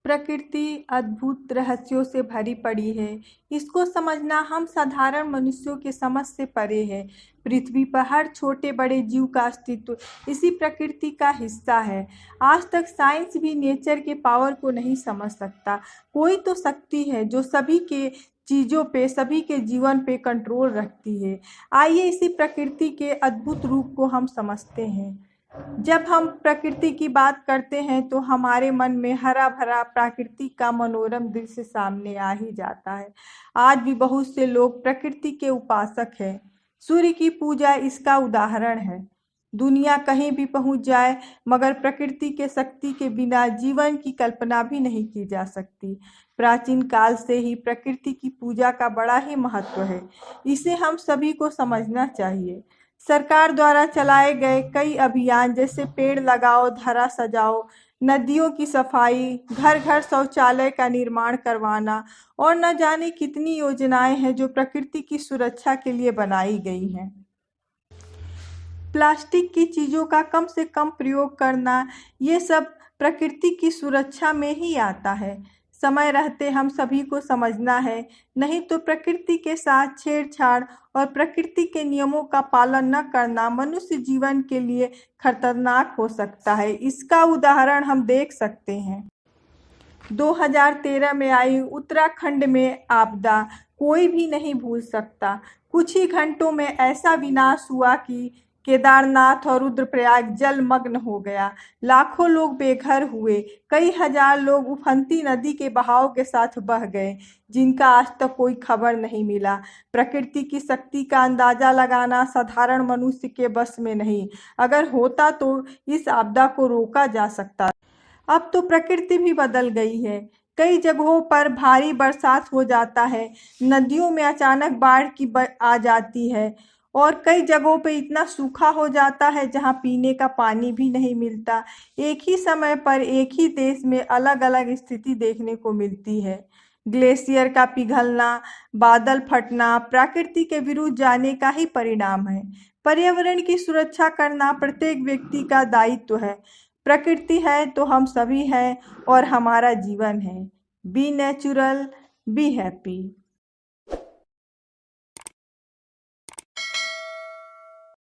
प्रकृति अद्भुत रहस्यों से भरी पड़ी है। इसको समझना हम साधारण मनुष्यों के समझ से परे है। पृथ्वी पर हर छोटे बड़े जीव का अस्तित्व इसी प्रकृति का हिस्सा है। आज तक साइंस भी नेचर के पावर को नहीं समझ सकता। कोई तो शक्ति है जो सभी के चीज़ों पे, सभी के जीवन पे कंट्रोल रखती है। आइए इसी प्रकृति के अद्भुत रूप को हम समझते हैं। जब हम प्रकृति की बात करते हैं तो हमारे मन में हरा भरा प्रकृति का मनोरम दृश्य सामने आ ही जाता है। आज भी बहुत से लोग प्रकृति के उपासक हैं। सूर्य की पूजा इसका उदाहरण है। दुनिया कहीं भी पहुंच जाए मगर प्रकृति के शक्ति के बिना जीवन की कल्पना भी नहीं की जा सकती। प्राचीन काल से ही प्रकृति की पूजा का बड़ा ही महत्व है। इसे हम सभी को समझना चाहिए। सरकार द्वारा चलाए गए कई अभियान जैसे पेड़ लगाओ धरा सजाओ, नदियों की सफाई, घर घर शौचालय का निर्माण करवाना और न जाने कितनी योजनाएं हैं जो प्रकृति की सुरक्षा के लिए बनाई गई हैं। प्लास्टिक की चीज़ों का कम से कम प्रयोग करना, ये सब प्रकृति की सुरक्षा में ही आता है। समय रहते हम सभी को समझना है, नहीं तो प्रकृति के साथ छेड़छाड़ और प्रकृति के नियमों का पालन न करना मनुष्य जीवन के लिए खतरनाक हो सकता है। इसका उदाहरण हम देख सकते हैं। 2013 में आई उत्तराखंड में आपदा कोई भी नहीं भूल सकता। कुछ ही घंटों में ऐसा विनाश हुआ कि केदारनाथ और रुद्रप्रयाग जलमग्न हो गया। लाखों लोग बेघर हुए। कई हजार लोग उफनती नदी के बहाव के साथ बह गए, जिनका आज तक कोई खबर नहीं मिला। प्रकृति की शक्ति का अंदाजा लगाना साधारण मनुष्य के बस में नहीं। अगर होता तो इस आपदा को रोका जा सकता। अब तो प्रकृति भी बदल गई है। कई जगहों पर भारी बरसात हो जाता है, नदियों में अचानक बाढ़ आ जाती है और कई जगहों पे इतना सूखा हो जाता है जहां पीने का पानी भी नहीं मिलता। एक ही समय पर एक ही देश में अलग अलग स्थिति देखने को मिलती है। ग्लेशियर का पिघलना, बादल फटना प्रकृति के विरुद्ध जाने का ही परिणाम है। पर्यावरण की सुरक्षा करना प्रत्येक व्यक्ति का दायित्व है। प्रकृति है तो हम सभी हैं और हमारा जीवन है। Be natural, be happy.